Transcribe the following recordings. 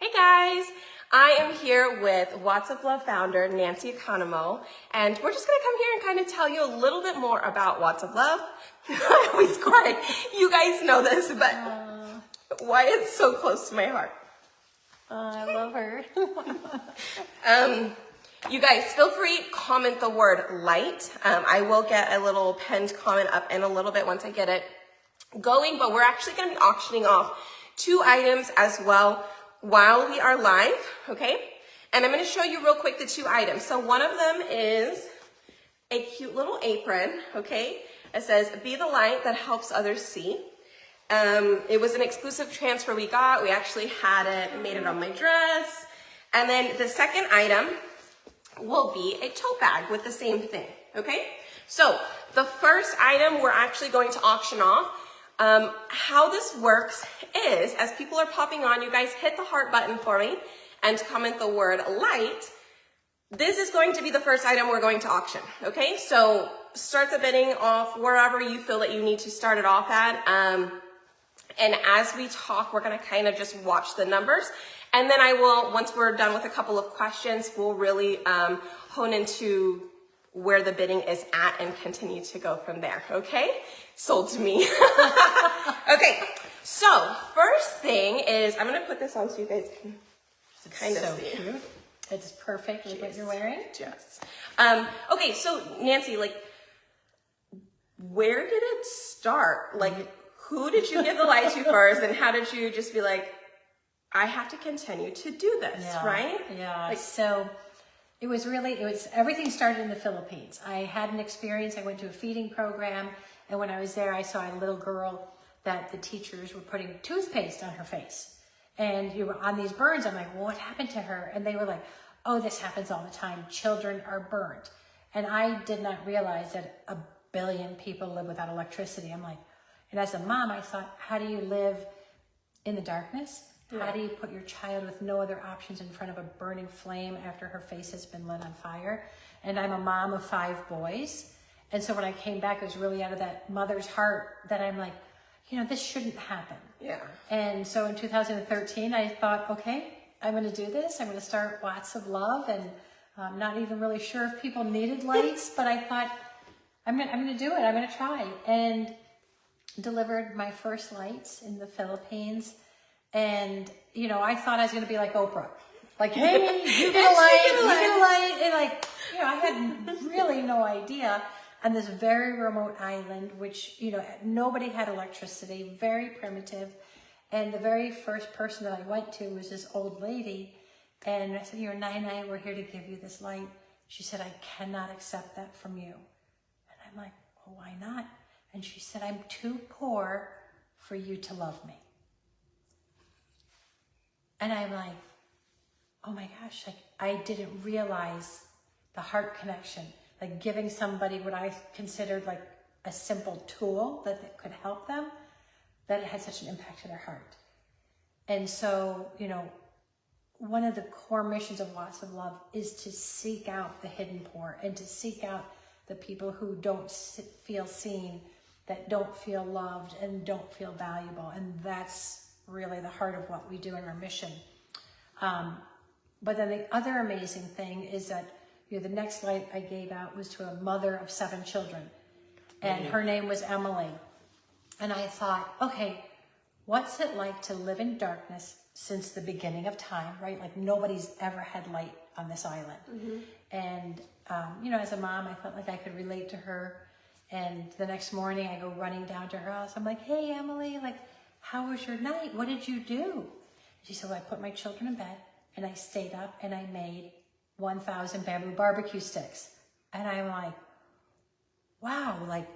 Hey guys, I am here with Watts of Love founder Nancy Economo, and we're just going to come here and kind of tell you a little bit more about Watts of Love. I always cry. You guys know this, but why it's so close to my heart. I love her. You guys, feel free to comment the word light. I will get a little pinned comment up in a little bit once I get it going, but we're actually going to be auctioning off 2 items as well while we are live, okay? And I'm going to show you real quick the 2 items. So one of them is a cute little apron, okay? It says, "Be the light that helps others see." It was an exclusive transfer we got. We actually had it, made it on my dress. And then the second item will be a tote bag with the same thing, okay? So the first item we're actually going to auction off. How this works is, as people are popping on, you guys hit the heart button for me and comment the word light. This is going to be the first item we're going to auction, okay? So start the bidding off wherever you feel that you need to start it off at. And as we talk, we're gonna kind of just watch the numbers. And then I will, once we're done with a couple of questions, we'll really hone into where the bidding is at and continue to go from there, okay? Sold to me. Okay, so first thing is, I'm gonna put this on so you guys can kind of so see. cute. It's perfect with what you're wearing. Yes. Okay, so Nancy, like, where did it start? Like, who did you give the light to first, and how did you just be like, I have to continue to do this, right? Yeah. Like, So it was everything started in the Philippines. I had an experience. I went to a feeding program, and when I was there, I saw a little girl that the teachers were putting toothpaste on her face. And you were on these burns. I'm like, well, what happened to her? And they were like, oh, this happens all the time. Children are burnt. And I did not realize that 1 billion people live without electricity. I'm like, and as a mom, I thought, how do you live in the darkness? How do you put your child with no other options in front of a burning flame after her face has been lit on fire? And I'm a mom of 5 boys. And so when I came back, it was really out of that mother's heart that I'm like, you know, this shouldn't happen. yeah. And so in 2013, I thought, okay, I'm going to do this. I'm going to start Watts of Love. And I'm not even really sure if people needed lights, but I thought, I'm going to do it. I'm going to try. And delivered my first lights in the Philippines. And, you know, I thought I was going to be like Oprah. Like, hey, you get a light, you get a light. And like, you know, I had really no idea. On this very remote island, which, you know, nobody had electricity, very primitive. And the very first person that I went to was this old lady. And I said, you're Nai, we're here to give you this light. She said, I cannot accept that from you. And I'm like, well, why not? And she said, I'm too poor for you to love me. And I'm like, oh my gosh, like I didn't realize the heart connection, like giving somebody what I considered like a simple tool that could help them, that it had such an impact to their heart. And so, you know, one of the core missions of Watts of Love is to seek out the hidden poor and to seek out the people who don't feel seen, that don't feel loved and don't feel valuable. And that's really the heart of what we do in our mission. But then the other amazing thing is that, you know, the next light I gave out was to a mother of 7 children, and her name was Emily. And I thought, okay, what's it like to live in darkness since the beginning of time, right? Like nobody's ever had light on this island. Mm-hmm. And, you know, as a mom, I felt like I could relate to her. And the next morning I go running down to her house. I'm like, hey, Emily, like, how was your night? What did you do? She said, well, I put my children in bed and I stayed up and I made 1,000 bamboo barbecue sticks. And I'm like, wow, like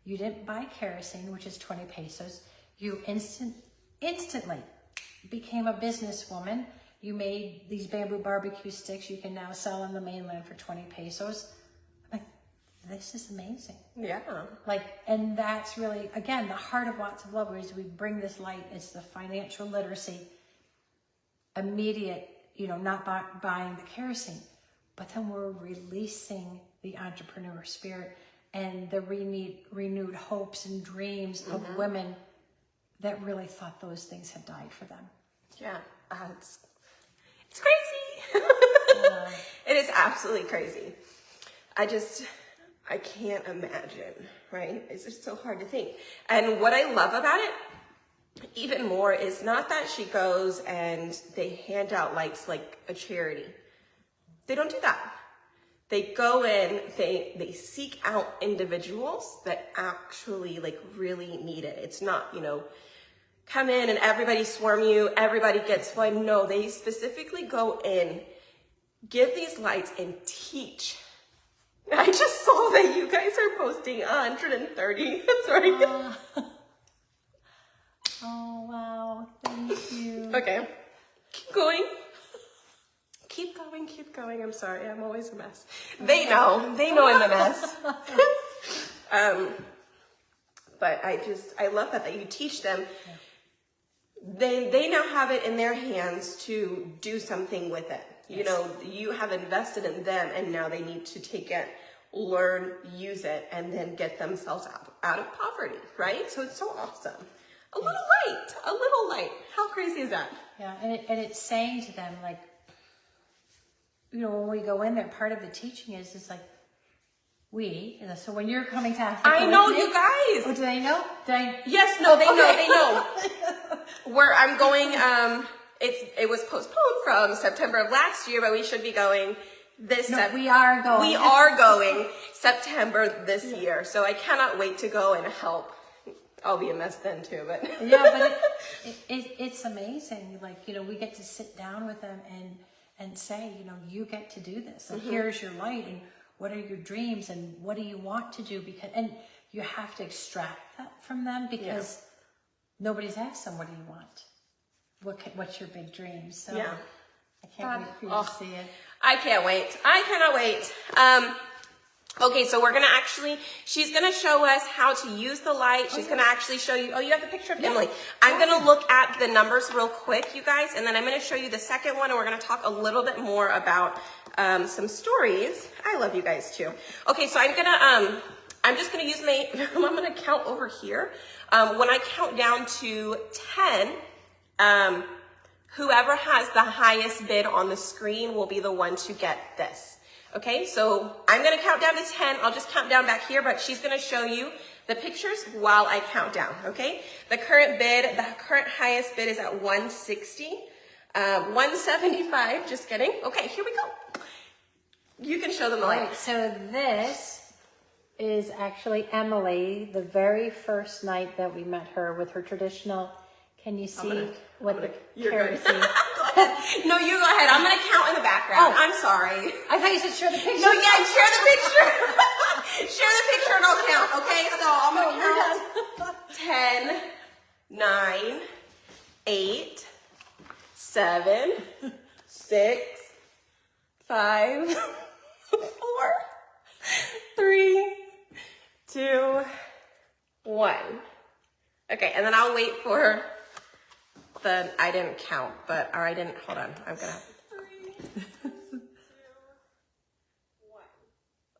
you didn't buy kerosene, which is 20 pesos. You instantly became a businesswoman. You made these bamboo barbecue sticks you can now sell on the mainland for 20 pesos. I'm like, this is amazing. Yeah. Like, and that's really, again, the heart of Watts of Love is we bring this light. It's the financial literacy, immediate, you know, not buying the kerosene, but then we're releasing the entrepreneur spirit and the renewed hopes and dreams of women that really thought those things had died for them. Yeah. It's crazy. It is absolutely crazy. I can't imagine, right? It's just so hard to think. And what I love about it even more is not that she goes and they hand out lights like a charity. They don't do that. They go in, they seek out individuals that actually like really need it. It's not, you know, come in and everybody swarm you, everybody gets one. No, they specifically go in, give these lights and teach. I just saw that you guys are posting 130. Sorry. Oh, wow. Thank you. Okay. Keep going. Keep going, keep going. I'm sorry. I'm always a mess. They know I'm a mess. But I love that you teach them. They now have it in their hands to do something with it. Yes. You know, you have invested in them and now they need to take it, learn, use it, and then get themselves out of poverty, right? So it's so awesome. A little light. How crazy is that? Yeah, and it's saying to them, like, you know, when we go in there, part of the teaching is like, so when you're coming to Africa. I know, you guys. Oh, do they know? Yes, no, they know. Where I'm going, it was postponed from September of last year, but we should be going we are going. We are going September this year. So I cannot wait to go and help. I'll be a mess then too, but. Yeah, but it's amazing. Like, you know, we get to sit down with them and say, you know, you get to do this. And here's your light. And what are your dreams? And what do you want to do? And you have to extract that from them because nobody's asked them, what do you want? What's your big dream? So I can't wait for you to see it. I can't wait. I cannot wait. Okay, so she's gonna show us how to use the light. She's gonna actually show you, you have the picture of Emily. I'm gonna look at the numbers real quick, you guys, and then I'm gonna show you the second one, and we're gonna talk a little bit more about some stories. I love you guys too. Okay, so I'm just gonna use I'm gonna count over here. When I count down to 10, whoever has the highest bid on the screen will be the one to get this. Okay, so I'm gonna count down to 10. I'll just count down back here, but she's gonna show you the pictures while I count down, okay? The current highest bid is at 160, 175, just kidding. Okay, here we go. You can show them the light. All right, so this is actually Emily, the very first night that we met her with her traditional, can you see what the kerosene? No, you go ahead. I'm going to count in the background. I'm sorry. I thought you said share the picture. No, share the picture. Share the picture and I'll count, okay? So I'm going to count 10, 9, 8, 7, 6, 5, 4, 3, 2, 1. Okay, and then I'll wait for I didn't count, hold on. I'm gonna. 3, 2, 1.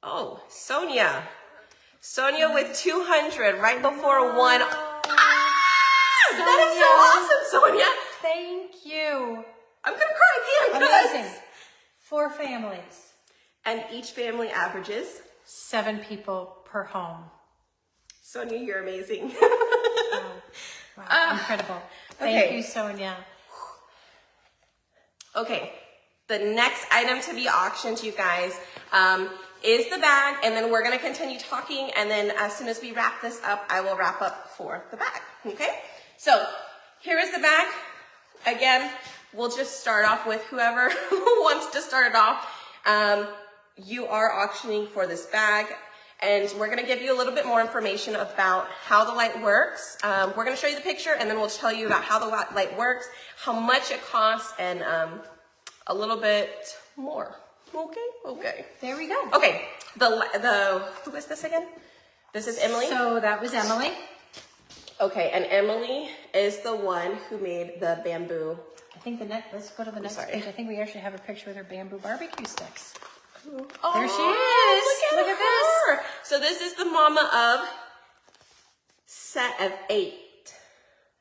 Oh, Sonia. Sonia with 200 right before 1. That is so awesome, Sonia. Thank you. I'm gonna cry again. Amazing. 4 families. And each family averages 7 people per home. Sonia, you're amazing. Wow, incredible. Thank you, Sonia. Okay, the next item to be auctioned, you guys, is the bag, and then we're going to continue talking, and then as soon as we wrap this up, I will wrap up for the bag, okay? So, here is the bag. Again, we'll just start off with whoever wants to start it off. You are auctioning for this bag. And we're going to give you a little bit more information about how the light works. We're going to show you the picture, and then we'll tell you about how the light works, how much it costs, and a little bit more. Okay. There we go. Okay. Who is this again? This is Emily. So that was Emily. Okay, and Emily is the one who made the bamboo. I think let's go to the next page. I think we actually have a picture with her bamboo barbecue sticks. Oh, there she is. Look at this. So this is the mama of set of 8.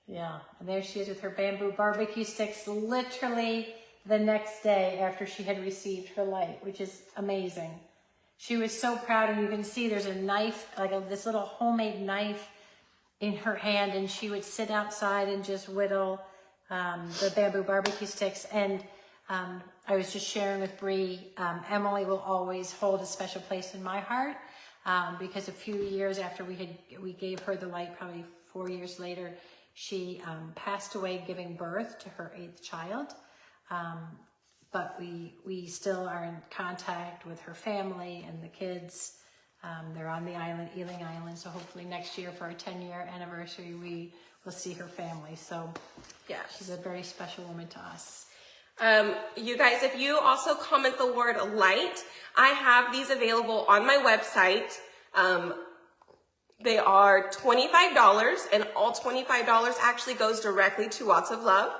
Yeah, and there she is with her bamboo barbecue sticks, literally the next day after she had received her light, which is amazing. She was so proud, and you can see there's a knife, this little homemade knife in her hand, and she would sit outside and just whittle the bamboo barbecue sticks. And I was just sharing with Bree, Emily will always hold a special place in my heart, because a few years after we gave her the light, probably 4 years later, she passed away giving birth to her 8th child. But we still are in contact with her family and the kids. They're on the island, Ealing Island, so hopefully next year for our 10-year anniversary, we will see her family. So yes, she's a very special woman to us. You guys, if you also comment the word light, I have these available on my website. They are $25, and all $25 actually goes directly to Watts of Love.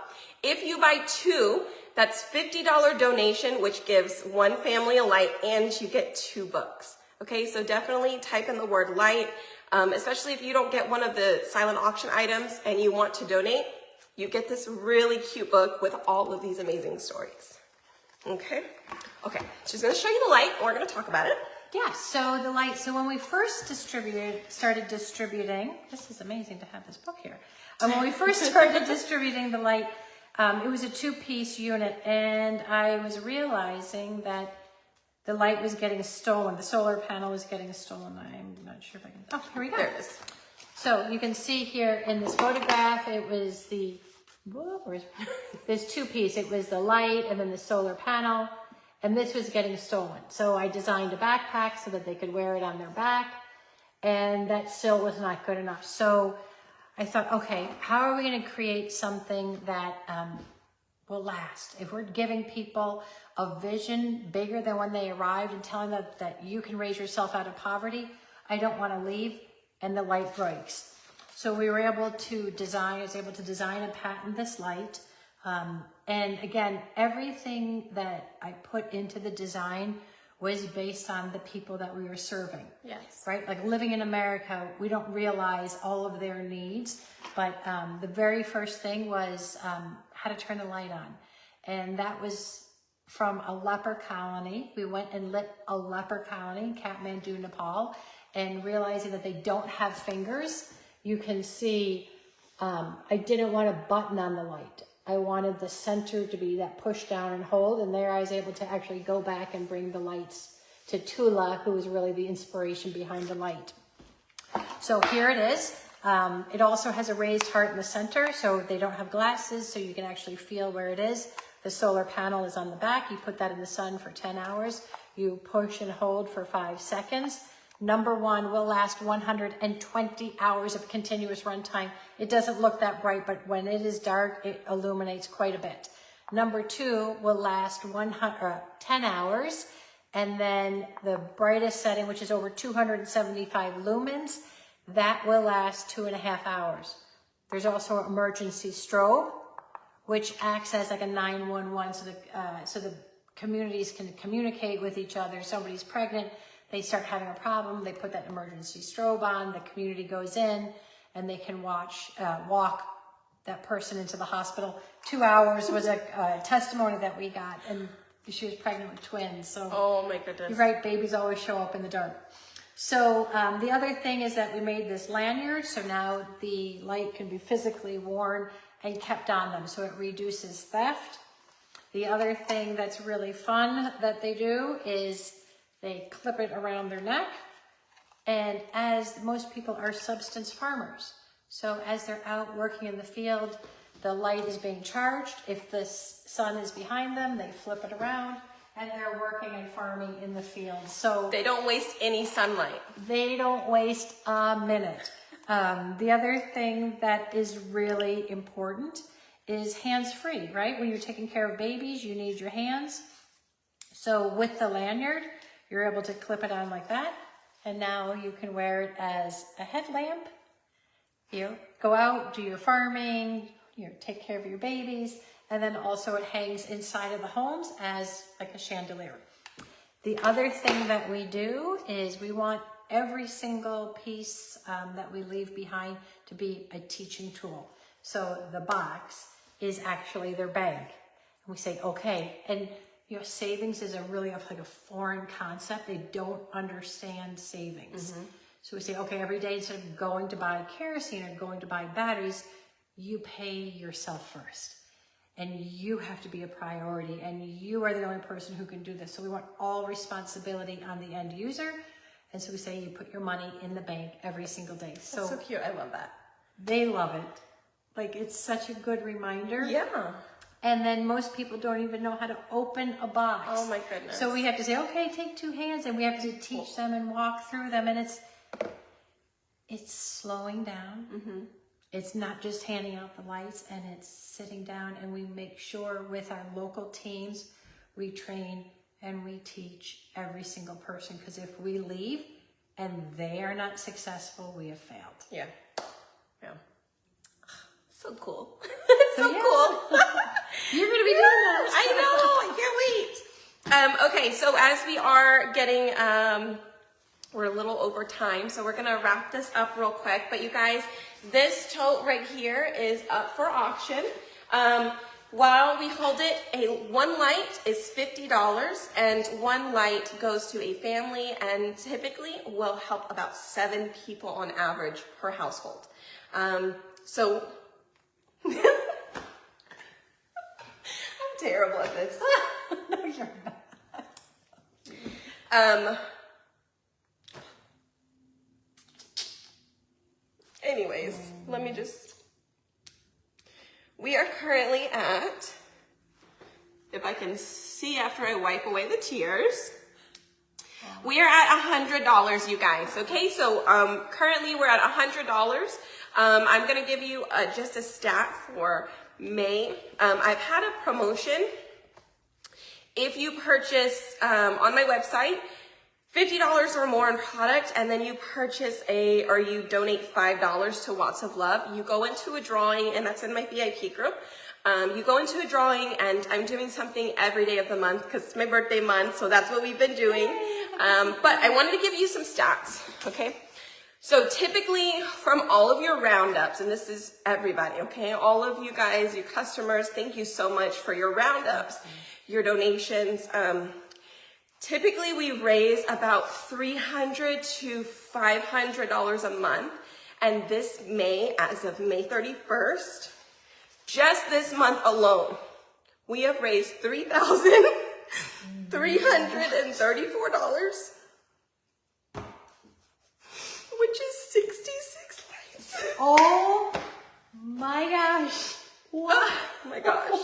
If you buy 2, that's $50 donation, which gives one family a light, and you get 2 books. Okay, so definitely type in the word light, especially if you don't get one of the silent auction items and you want to donate, you get this really cute book with all of these amazing stories. Okay, she's gonna show you the light, and we're gonna talk about it. Yeah, so the light, so when we first started distributing, this is amazing to have this book here. When we first started distributing the light, it was a 2-piece unit, and I was realizing that the light was getting stolen. The solar panel was getting stolen. I'm not sure if I can, oh, here we go. There it is. So you can see here in this photograph, it was there's 2-piece. It was the light and then the solar panel, and this was getting stolen. So I designed a backpack so that they could wear it on their back, and that still was not good enough. So I thought, okay, how are we going to create something that will last? If we're giving people a vision bigger than when they arrived and telling them that you can raise yourself out of poverty, I don't want to leave, and the light breaks. So we were able to design, I was able to design and patent this light. And again, everything that I put into the design was based on the people that we were serving. Yes. Right? Like living in America, we don't realize all of their needs, but the very first thing was how to turn the light on. And that was from a leper colony. We went and lit a leper colony in Kathmandu, Nepal, and realizing that they don't have fingers, you can see, I didn't want a button on the light. I wanted the center to be that push down and hold, and there I was able to actually go back and bring the lights to Tula, who was really the inspiration behind the light. So here it is. It also has a raised heart in the center, so they don't have glasses, so you can actually feel where it is. The solar panel is on the back. You put that in the sun for 10 hours. You push and hold for 5 seconds. Number 1 will last 120 hours of continuous runtime. It doesn't look that bright, but when it is dark, it illuminates quite a bit. Number 2 will last 10 hours. And then the brightest setting, which is over 275 lumens, that will last 2.5 hours. There's also an emergency strobe, which acts as like a 911, so the communities can communicate with each other. Somebody's pregnant, they start having a problem, they put that emergency strobe on, the community goes in, and they can walk that person into the hospital. 2 hours was a testimony that we got, and she was pregnant with twins. So oh my goodness. You're right, babies always show up in the dark. So the other thing is that we made this lanyard, so now the light can be physically worn and kept on them, so it reduces theft. The other thing that's really fun that they do is they clip it around their neck, and as most people are subsistence farmers, so as they're out working in the field, the light is being charged. If the sun is behind them, they flip it around, and they're working and farming in the field. So they don't waste any sunlight. They don't waste a minute. The other thing that is really important is hands-free, right? When you're taking care of babies, you need your hands. So with the lanyard, you're able to clip it on like that, and now you can wear it as a headlamp. You go out, do your farming, take care of your babies, and then also it hangs inside of the homes as like a chandelier. The other thing that we do is we want every single piece that we leave behind to be a teaching tool. So the box is actually their bag. we say, okay. And, you know, savings is like a foreign concept. They don't understand savings. So we say, okay, every day instead of going to buy kerosene or going to buy batteries, you pay yourself first. And you have to be a priority, and you are the only person who can do this. So we want all responsibility on the end user. And so we say you put your money in the bank every single day. That's so cute. I love that. They love it. Like, it's such a good reminder. Yeah. And then most people don't even know how to open a box. Oh my goodness. So we have to say, okay, take 2 hands, and we have to teach them and walk through them. And it's slowing down. It's not just handing out the lights, and it's sitting down, and we make sure with our local teams, we train and we teach every single person. Because if we leave and they are not successful, we have failed. Yeah. Yeah. So cool. So cool. You're going to be doing that. I know. I can't wait. Okay, so as we are getting, we're a little over time, so we're gonna wrap this up real quick. But you guys, this tote right here is up for auction. While we hold it, one light is $50, and one light goes to a family, and typically will help about 7 people on average per household. So I'm terrible at this. No, you're not. Anyways, let me we are currently at, if I can see after I wipe away the tears, we are at $100, you guys. Okay, so currently we're at $100. I'm gonna give you just a stat for May. I've had a promotion. If you purchase on my website $50 or more in product, and then you purchase or you donate $5 to Watts of Love, you go into a drawing, and that's in my VIP group. You go into a drawing, and I'm doing something every day of the month because it's my birthday month, so that's what we've been doing. But I wanted to give you some stats, okay? So typically from all of your roundups, and this is everybody, okay? All of you guys, your customers, thank you so much for your roundups, your donations. Typically we raise about $300 to $500 a month. And this May, as of May 31st, just this month alone, we have raised $3,334, which is 66 lights. Oh my gosh. What? Oh my gosh.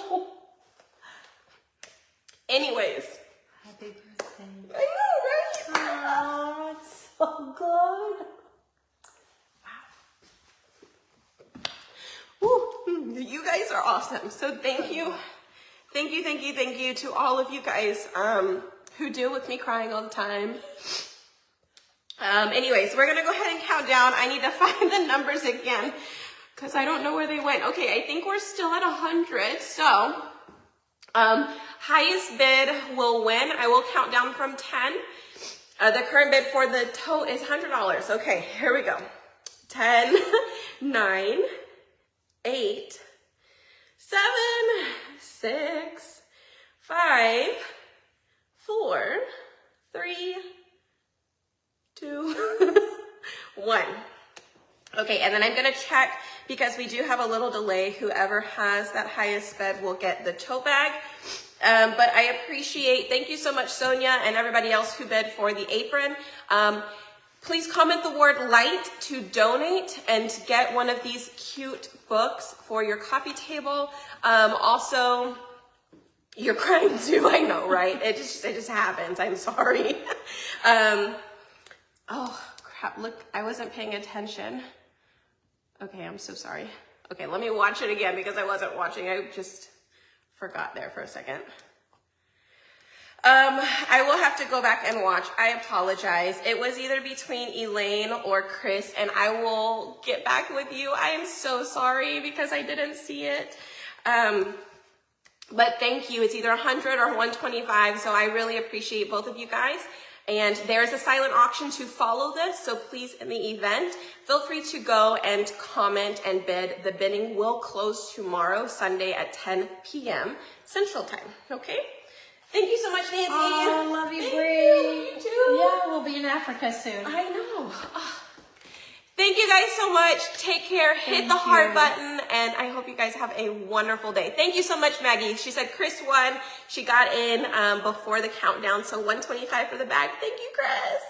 Anyways. Happy birthday. I know, right? Oh, it's so good. Woo. You guys are awesome. So thank you. Thank you to all of you guys who deal with me crying all the time. Anyways, we're going to go ahead and count down. I need to find the numbers again because I don't know where they went. Okay, I think we're still at 100. So highest bid will win. I will count down from 10. The current bid for the tote is $100. Okay, here we go. 10, 9, 8, 7, 6, 5, 4, 3, 2, 1. Okay, and then I'm gonna check because we do have a little delay. Whoever has that highest bid will get the tote bag. But I appreciate, thank you so much, Sonia, and everybody else who bid for the apron. Please comment the word light to donate and to get one of these cute books for your coffee table. Also, you're crying too, I know, right? It just happens, I'm sorry. Oh, crap, look, I wasn't paying attention. Okay, I'm so sorry. Okay, let me watch it again because I wasn't watching. I just forgot there for a second. I will have to go back and watch. I apologize. It was either between Elaine or Chris, and I will get back with you. I am so sorry because I didn't see it. But thank you. It's either 100 or 125, so I really appreciate both of you guys. And there's a silent auction to follow this, so please, in the event, feel free to go and comment and bid. The bidding will close tomorrow, Sunday at 10 p.m. Central Time, okay? Thank you so much, Nancy. Oh, love you, Thank Bree. You too. Yeah, we'll be in Africa soon. I know. Oh. Thank you guys so much. Take care. Hit the heart button, and I hope you guys have a wonderful day. Thank you so much, Maggie. She said Chris won. She got in before the countdown, so $125 for the bag. Thank you, Chris.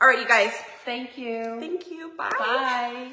All right, you guys. Thank you. Thank you. Bye. Bye.